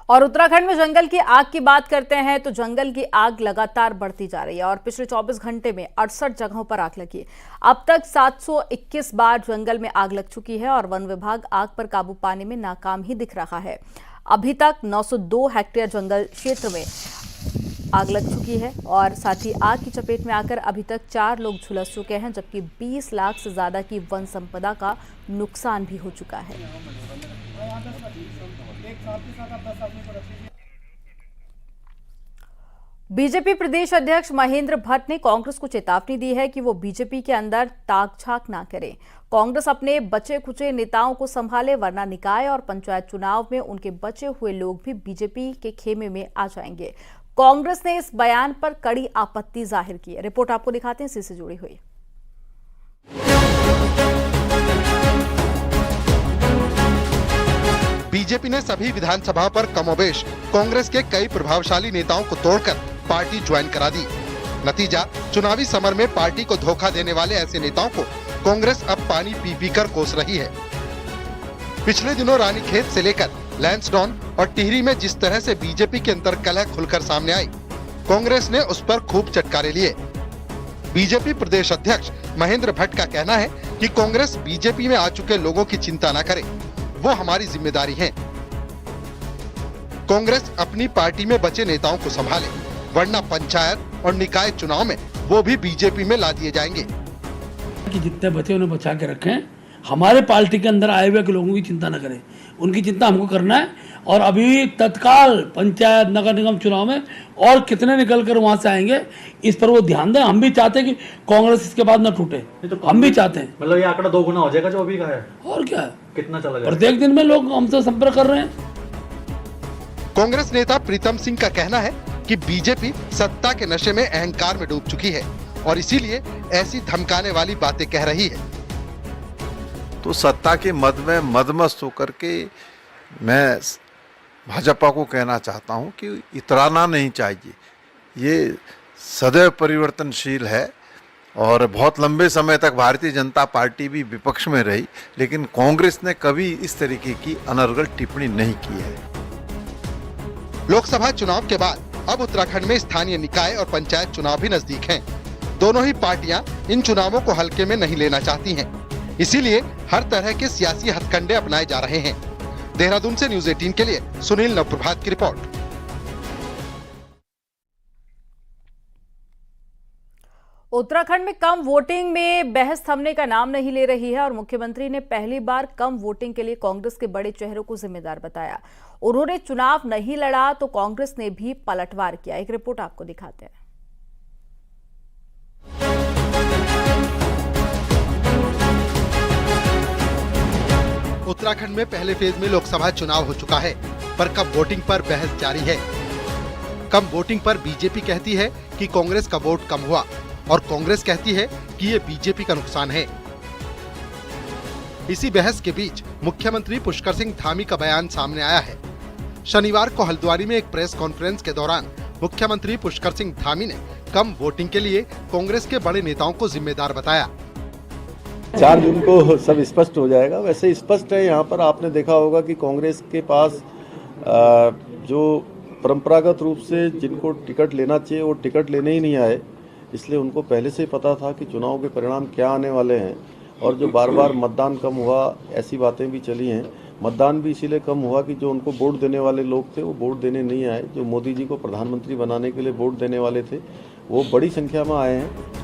और उत्तराखंड में जंगल की आग की बात करते हैं तो जंगल की आग लगातार बढ़ती जा रही है और पिछले 24 घंटे में 68 जगहों पर आग लगी। अब तक 721 बार जंगल में आग लग चुकी है और वन विभाग आग पर काबू पाने में नाकाम ही दिख रहा है। अभी तक 902 हेक्टेयर जंगल क्षेत्र में आग लग चुकी है और साथ ही आग की चपेट में आकर अभी तक 4 लोग झुलस चुके हैं, जबकि 20 लाख से ज्यादा की वन संपदा का नुकसान भी हो चुका है। बीजेपी प्रदेश अध्यक्ष महेंद्र भट्ट ने कांग्रेस को चेतावनी दी है कि वो बीजेपी के अंदर ताक झांक ना करे। कांग्रेस अपने बचे खुचे नेताओं को संभाले, वरना निकाय और पंचायत चुनाव में उनके बचे हुए लोग भी बीजेपी के खेमे में आ जाएंगे। कांग्रेस ने इस बयान पर कड़ी आपत्ति जाहिर की है। रिपोर्ट आपको दिखाते हैं, इसी से जुड़ी हुई। बीजेपी ने सभी विधानसभा पर कमोबेश कांग्रेस के कई प्रभावशाली नेताओं को तोड़कर पार्टी ज्वाइन करा दी। नतीजा, चुनावी समर में पार्टी को धोखा देने वाले ऐसे नेताओं को कांग्रेस अब पानी पी पी कर कोस रही है। पिछले दिनों रानीखेत से लेकर लैंसडॉन और टिहरी में जिस तरह से बीजेपी के अंतर कलह खुलकर सामने आई, कांग्रेस ने उस पर खूब चटकारे लिए। बीजेपी प्रदेश अध्यक्ष महेंद्र भट्ट का कहना है कि कांग्रेस बीजेपी में आ चुके लोगों की चिंता न करे, वो हमारी जिम्मेदारी है। कांग्रेस अपनी पार्टी में बचे नेताओं को संभाले, वरना पंचायत और निकाय चुनाव में वो भी बीजेपी में ला दिए जाएंगे। कि जितने बचे उन्हें बचा के रखें, हमारे पार्टी के अंदर आए हुए लोगों की चिंता न करें, उनकी चिंता हमको करना है। और अभी तत्काल पंचायत नगर निगम चुनाव में और कितने निकल कर वहां से आएंगे, इस पर वो ध्यान दें। हम भी चाहते हैं कि कांग्रेस इसके बाद न टूटे, तो हम भी चाहते हैं। मतलब ये आंकड़ा 2 गुना हो जाएगा जो अभी का है। और क्या है, कितना चला जाएगा? प्रत्येक दिन में लोग हमसे संपर्क कर रहे हैं। कांग्रेस नेता प्रीतम सिंह का कहना है कि बीजेपी सत्ता के नशे में अहंकार में डूब चुकी है और इसीलिए ऐसी धमकाने वाली बातें कह रही है। तो सत्ता के मद में मदमस्त होकर के मैं भाजपा को कहना चाहता हूं कि इतराना नहीं चाहिए। ये सदैव परिवर्तनशील है और बहुत लंबे समय तक भारतीय जनता पार्टी भी विपक्ष में रही, लेकिन कांग्रेस ने कभी इस तरीके की अनर्गल टिप्पणी नहीं की है। लोकसभा चुनाव के बाद अब उत्तराखंड में स्थानीय निकाय और पंचायत चुनाव भी नजदीक हैं। दोनों ही पार्टियां इन चुनावों को हल्के में नहीं लेना चाहती हैं। इसीलिए हर तरह के सियासी हथकंडे अपनाए जा रहे हैं। देहरादून से न्यूज़ 18 के लिए सुनील नवप्रभात की रिपोर्ट। उत्तराखंड में कम वोटिंग में बहस थमने का नाम नहीं ले रही है और मुख्यमंत्री ने पहली बार कम वोटिंग के लिए कांग्रेस के बड़े चेहरों को जिम्मेदार बताया। उन्होंने चुनाव नहीं लड़ा तो कांग्रेस ने भी पलटवार किया। एक रिपोर्ट आपको दिखाते हैं। उत्तराखंड में पहले फेज में लोकसभा चुनाव हो चुका है, पर कम वोटिंग पर बहस जारी है। कम वोटिंग पर बीजेपी कहती है कि कांग्रेस का वोट कम हुआ और कांग्रेस कहती है कि ये बीजेपी का नुकसान है। इसी बहस के बीच मुख्यमंत्री पुष्कर सिंह धामी का बयान सामने आया है। शनिवार को हल्द्वानी में एक प्रेस कॉन्फ्रेंस के दौरान मुख्यमंत्री पुष्कर सिंह धामी ने कम वोटिंग के लिए कांग्रेस के बड़े नेताओं को जिम्मेदार बताया। 4 जून को सब स्पष्ट हो जाएगा। वैसे स्पष्ट है, यहाँ पर आपने देखा होगा कि कांग्रेस के पास जो परंपरागत रूप से जिनको टिकट लेना चाहिए वो टिकट लेने ही नहीं आए, इसलिए उनको पहले से ही पता था कि चुनाव के परिणाम क्या आने वाले हैं। और जो बार बार मतदान कम हुआ, ऐसी बातें भी चली हैं। मतदान भी इसीलिए कम हुआ कि जो उनको वोट देने वाले लोग थे वो वोट देने नहीं आए। जो मोदी जी को प्रधानमंत्री बनाने के लिए वोट देने वाले थे वो बड़ी संख्या में आए हैं।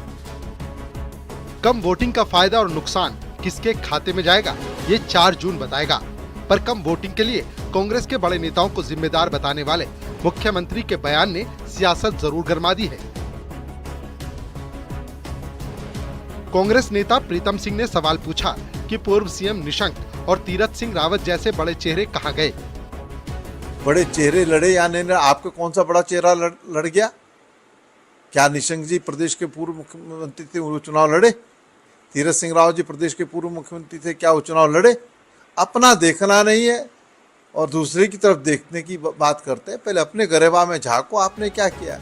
कम वोटिंग का फायदा और नुकसान किसके खाते में जाएगा, ये 4 जून बताएगा। पर कम वोटिंग के लिए कांग्रेस के बड़े नेताओं को जिम्मेदार बताने वाले मुख्यमंत्री के बयान ने सियासत जरूर गरमा दी है। कांग्रेस नेता प्रीतम सिंह ने सवाल पूछा कि पूर्व सीएम निशंक और तीरथ सिंह रावत जैसे बड़े चेहरे कहां गए। बड़े चेहरे लड़े या नहीं, आपका कौन सा बड़ा चेहरा लड़ गया? क्या निशंक जी प्रदेश के पूर्व मुख्यमंत्री थे, वो चुनाव लड़े? तीरथ सिंह रावत जी प्रदेश के पूर्व मुख्यमंत्री थे, क्या वो चुनाव लड़े? अपना देखना नहीं है और दूसरे की तरफ देखने की बात करते हैं। पहले अपने गरेबा में झांको, आपने क्या किया।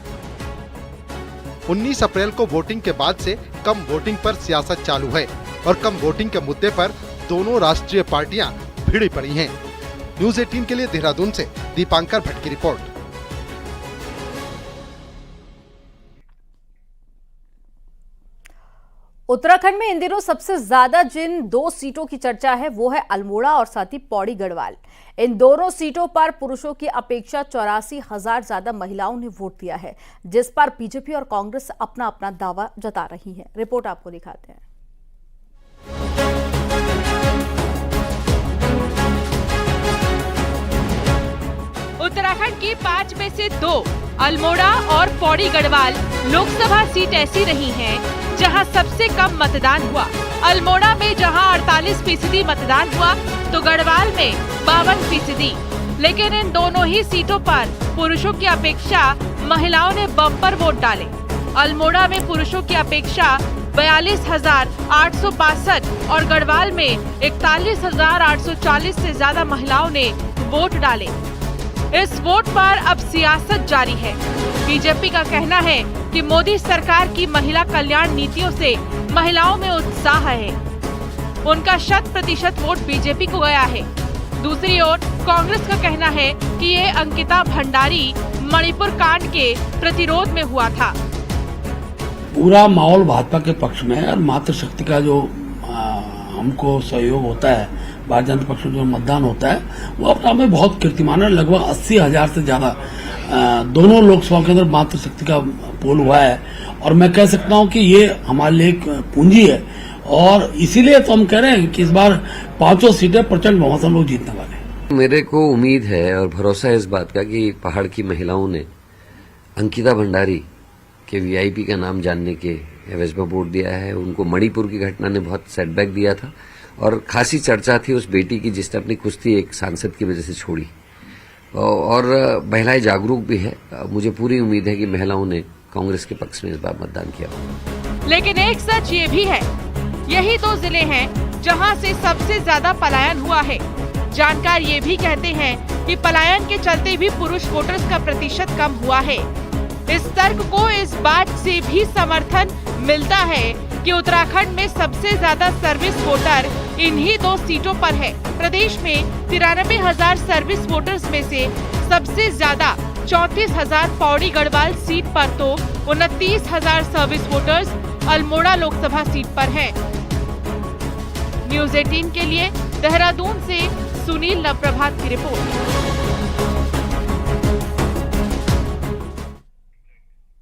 19 अप्रैल को वोटिंग के बाद से कम वोटिंग पर सियासत चालू है और कम वोटिंग के मुद्दे पर दोनों राष्ट्रीय पार्टियां भिड़ी पड़ी हैं। न्यूज 18 के लिए देहरादून से दीपांकर भट्ट की रिपोर्ट। उत्तराखंड में इन दिनों सबसे ज्यादा जिन 2 सीटों की चर्चा है वो है अल्मोड़ा और साथ ही पौड़ी गढ़वाल। इन दोनों सीटों पर पुरुषों की अपेक्षा 84,000 ज्यादा महिलाओं ने वोट दिया है, जिस पर बीजेपी और कांग्रेस अपना अपना दावा जता रही है। रिपोर्ट आपको दिखाते हैं। उत्तराखंड की 5 में से 2 अल्मोड़ा और पौड़ी गढ़वाल लोकसभा सीट ऐसी रही हैं जहां सबसे कम मतदान हुआ। अल्मोड़ा में जहां 48% मतदान हुआ तो गढ़वाल में 52%। लेकिन इन दोनों ही सीटों पर पुरुषों की अपेक्षा महिलाओं ने बम्पर वोट डाले। अल्मोड़ा में पुरुषों की अपेक्षा 42,862 और गढ़वाल में 41,840 से ज्यादा महिलाओं ने वोट डाले। इस वोट पर अब सियासत जारी है। बीजेपी का कहना है कि मोदी सरकार की महिला कल्याण नीतियों से महिलाओं में उत्साह है। उनका 100% वोट बीजेपी को गया है। दूसरी ओर कांग्रेस का कहना है कि ये अंकिता भंडारी मणिपुर कांड के प्रतिरोध में हुआ था। पूरा माहौल भाजपा के पक्ष में है और मातृशक्ति का जो हमको सहयोग होता है, भारतीय जनता पक्ष में जो मतदान होता है वो अपना में बहुत कीर्तिमान है। लगभग 80,000 से ज्यादा दोनों लोकसभा के अंदर मातृशक्ति का पोल हुआ है और मैं कह सकता हूं कि ये हमारे लिए एक पूंजी है और इसीलिए तो हम कह रहे हैं कि इस बार 5 सीटें प्रचंड बहुमत हम लोग जीतने वाले हैं। मेरे को उम्मीद है और भरोसा है इस बात का कि पहाड़ की महिलाओं ने अंकिता भंडारी के वीआईपी का नाम जानने के एवज में वोट दिया है। उनको मणिपुर की घटना ने बहुत सेटबैक दिया था और खासी चर्चा थी उस बेटी की जिसने अपनी कुश्ती एक सांसद की वजह से छोड़ी और महिलाएं जागरूक भी है। मुझे पूरी उम्मीद है कि महिलाओं ने कांग्रेस के पक्ष में इस बार मतदान किया। लेकिन एक सच ये भी है, यही 2 जिले हैं जहां से सबसे ज्यादा पलायन हुआ है। जानकार ये भी कहते हैं कि पलायन के चलते भी पुरुष वोटर्स का प्रतिशत कम हुआ है। इस तर्क को इस बात से भी समर्थन मिलता है कि उत्तराखंड में सबसे ज्यादा सर्विस वोटर इन्हीं 2 सीटों पर है। प्रदेश में 93,000 सर्विस वोटर्स में से सबसे ज्यादा 34,000 पौड़ी गढ़वाल सीट पर तो 29,000 service voters Almora Lok Sabha seat पर हैं। न्यूज 18 के लिए देहरादून से सुनील नवप्रभात की रिपोर्ट।